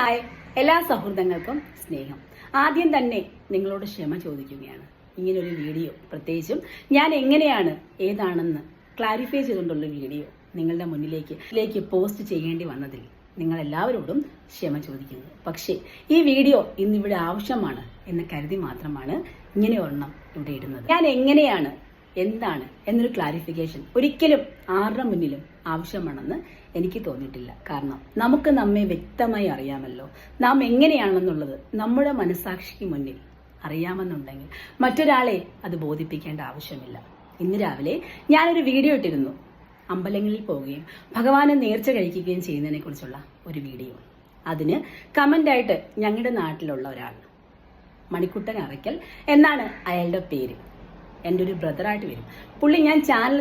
ായ എല്ലാ സൗഹൃദങ്ങൾക്കും സ്നേഹം. ആദ്യം തന്നെ നിങ്ങളോട് ക്ഷമ ചോദിക്കുകയാണ്. ഇങ്ങനൊരു വീഡിയോ, പ്രത്യേകിച്ചും ഞാൻ എങ്ങനെയാണ് ഏതാണെന്ന് ക്ലാരിഫൈ ചെയ്തുകൊണ്ടുള്ള വീഡിയോ നിങ്ങളുടെ മുന്നിലേക്ക് പോസ്റ്റ് ചെയ്യേണ്ടി വന്നതിൽ നിങ്ങൾ എല്ലാവരോടും ക്ഷമ ചോദിക്കുന്നത്. പക്ഷേ ഈ വീഡിയോ ഇന്നിവിടെ ആവശ്യമാണ് എന്ന് കരുതി മാത്രമാണ് ഇങ്ങനെ ഒരെണ്ണം ഇവിടെ ഇടുന്നത്. ഞാൻ എങ്ങനെയാണ്, എന്താണ് എന്നൊരു ക്ലാരിഫിക്കേഷൻ ഒരിക്കലും ആരുടെ മുന്നിലും ആവശ്യമാണെന്ന് എനിക്ക് തോന്നിയിട്ടില്ല. കാരണം നമുക്ക് നമ്മെ വ്യക്തമായി അറിയാമല്ലോ. നാം എങ്ങനെയാണെന്നുള്ളത് നമ്മുടെ മനസാക്ഷിക്ക് മുന്നിൽ അറിയാമെന്നുണ്ടെങ്കിൽ മറ്റൊരാളെ അത് ബോധിപ്പിക്കേണ്ട ആവശ്യമില്ല. ഇന്ന് രാവിലെ ഞാനൊരു വീഡിയോ ഇട്ടിരുന്നു. അമ്പലങ്ങളിൽ പോവുകയും ഭഗവാനെ നേർച്ച കഴിക്കുകയും ചെയ്യുന്നതിനെ കുറിച്ചുള്ള ഒരു വീഡിയോ. അതിന് കമന്റായിട്ട് ഞങ്ങളുടെ നാട്ടിലുള്ള ഒരാൾ, മണിക്കുട്ടൻ അറയ്ക്കൽ എന്നാണ് അയാളുടെ പേര്, എൻ്റെ ഒരു ബ്രദറായിട്ട് വരും. പുള്ളി ഞാൻ ചാനൽ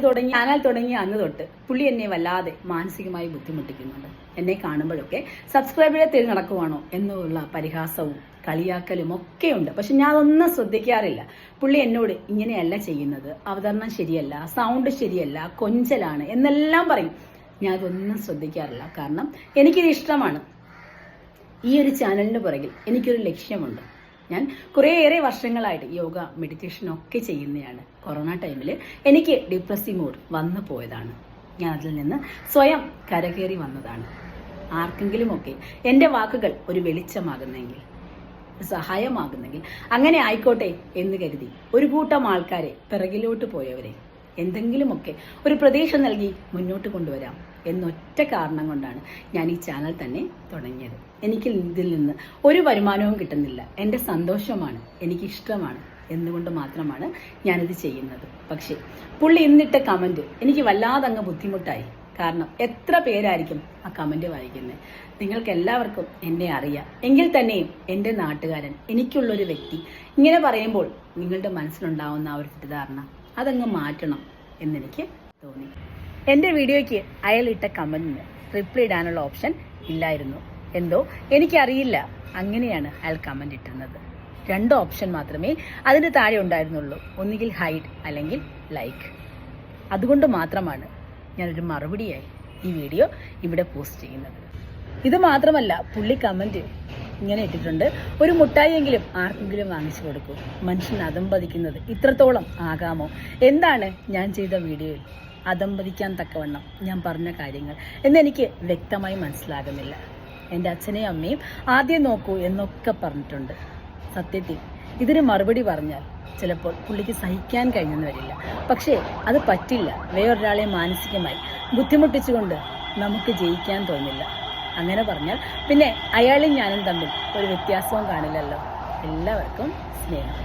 തുടങ്ങി അന്ന് തൊട്ട് പുള്ളി എന്നെ വല്ലാതെ മാനസികമായി ബുദ്ധിമുട്ടിക്കുന്നുണ്ട്. എന്നെ കാണുമ്പോഴൊക്കെ സബ്സ്ക്രൈബറെ തേടി നടക്കുവാണോ എന്നുള്ള പരിഹാസവും കളിയാക്കലും ഒക്കെ ഉണ്ട്. പക്ഷെ ഞാൻ അതൊന്നും ശ്രദ്ധിക്കാറില്ല. പുള്ളി എന്നോട് ഇങ്ങനെയല്ല ചെയ്യുന്നത്, അവതരണം ശരിയല്ല, സൗണ്ട് ശരിയല്ല, കൊഞ്ചലാണ് എന്നെല്ലാം പറയും. ഞാൻ അതൊന്നും ശ്രദ്ധിക്കാറില്ല. കാരണം എനിക്കിത് ഇഷ്ടമാണ്. ഈ ഒരു ചാനലിന് പുറകിൽ എനിക്കൊരു ലക്ഷ്യമുണ്ട്. ഞാൻ കുറേയേറെ വർഷങ്ങളായിട്ട് യോഗ, മെഡിറ്റേഷൻ ഒക്കെ ചെയ്യുന്നതാണ്. കൊറോണ ടൈമിൽ എനിക്ക് ഡിപ്രസീവ് മൂഡ് വന്നു പോയതാണ്. ഞാൻ അതിൽ നിന്ന് സ്വയം കരകയറി വന്നതാണ്. ആർക്കെങ്കിലുമൊക്കെ എൻ്റെ വാക്കുകൾ ഒരു വെളിച്ചമാകുന്നെങ്കിൽ, സഹായമാകുന്നെങ്കിൽ അങ്ങനെ ആയിക്കോട്ടെ എന്ന് കരുതി ഒരു കൂട്ടം ആൾക്കാരെ പിറകിലോട്ട് പോയവരെ എന്തെങ്കിലുമൊക്കെ ഒരു പ്രതീക്ഷ നൽകി മുന്നോട്ട് കൊണ്ടുവരാം എന്നൊറ്റ കാരണം കൊണ്ടാണ് ഞാൻ ഈ ചാനൽ തന്നെ തുടങ്ങിയത്. എനിക്ക് ഇതിൽ നിന്ന് ഒരു വരുമാനവും കിട്ടുന്നില്ല. എൻ്റെ സന്തോഷമാണ്, എനിക്കിഷ്ടമാണ് എന്നുകൊണ്ട് മാത്രമാണ് ഞാനിത് ചെയ്യുന്നത്. പക്ഷേ പുള്ളി ഇന്നിട്ട കമന്റ് എനിക്ക് വല്ലാതെ അങ്ങ് ബുദ്ധിമുട്ടായി. കാരണം എത്ര പേരായിരിക്കും ആ കമന്റ് വായിക്കുന്നത്? നിങ്ങൾക്ക് എല്ലാവർക്കും എന്നെ അറിയാം. എങ്കിൽ തന്നെയും എൻ്റെ നാട്ടുകാരൻ, എനിക്കുള്ളൊരു വ്യക്തി ഇങ്ങനെ പറയുമ്പോൾ നിങ്ങളുടെ മനസ്സിലുണ്ടാവുന്ന ആ ഒരു തെറ്റിദ്ധാരണ അതങ്ങ് മാറ്റണം എന്നെനിക്ക് തോന്നി. എൻ്റെ വീഡിയോയ്ക്ക് അയാൾ ഇട്ട കമന്റിന് റിപ്ലൈ ഇടാനുള്ള ഓപ്ഷൻ ഇല്ലായിരുന്നു. എന്തോ എനിക്കറിയില്ല, അങ്ങനെയാണ് അയാൾ കമന്റ് ഇട്ടിരുന്നത്. 2 ഓപ്ഷൻ മാത്രമേ അതിന് താഴെ ഉണ്ടായിരുന്നുള്ളൂ. ഒന്നുകിൽ ഹൈഡ് അല്ലെങ്കിൽ ലൈക്ക്. അതുകൊണ്ട് മാത്രമാണ് ഞാനൊരു മറുപടിയായി ഈ വീഡിയോ ഇവിടെ പോസ്റ്റ് ചെയ്യുന്നത്. ഇത് മാത്രമല്ല, പുള്ളി കമന്റ് ഇങ്ങനെ ഇട്ടിട്ടുണ്ട്: ഒരു മുട്ടായിയെങ്കിലും ആർക്കെങ്കിലും വാങ്ങിച്ചു കൊടുക്കൂ. മനുഷ്യൻ അതമ്പതിക്കുന്നത് ഇത്രത്തോളം ആകാമോ? എന്താണ് ഞാൻ ചെയ്ത വീഡിയോയിൽ അതമ്പതിക്കാൻ തക്കവണ്ണം ഞാൻ പറഞ്ഞ കാര്യങ്ങൾ എന്നെനിക്ക് വ്യക്തമായി മനസ്സിലാകുന്നില്ല. എൻ്റെ അച്ഛനെയും അമ്മയും ആദ്യം നോക്കൂ എന്നൊക്കെ പറഞ്ഞിട്ടുണ്ട്. സത്യത്തിൽ ഇതിന് മറുപടി പറഞ്ഞാൽ ചിലപ്പോൾ പുള്ളിക്ക് സഹിക്കാൻ കഴിഞ്ഞെന്ന് വരില്ല. പക്ഷേ അത് പറ്റില്ല. വേറൊരാളെ മാനസികമായി ബുദ്ധിമുട്ടിച്ചുകൊണ്ട് നമുക്ക് ജയിക്കാൻ തോന്നില്ല. അങ്ങനെ പറഞ്ഞാൽ പിന്നെ അയാളും ഞാനും തമ്മിൽ ഒരു വ്യത്യാസവും കാണില്ലല്ലോ. എല്ലാവർക്കും സ്നേഹം.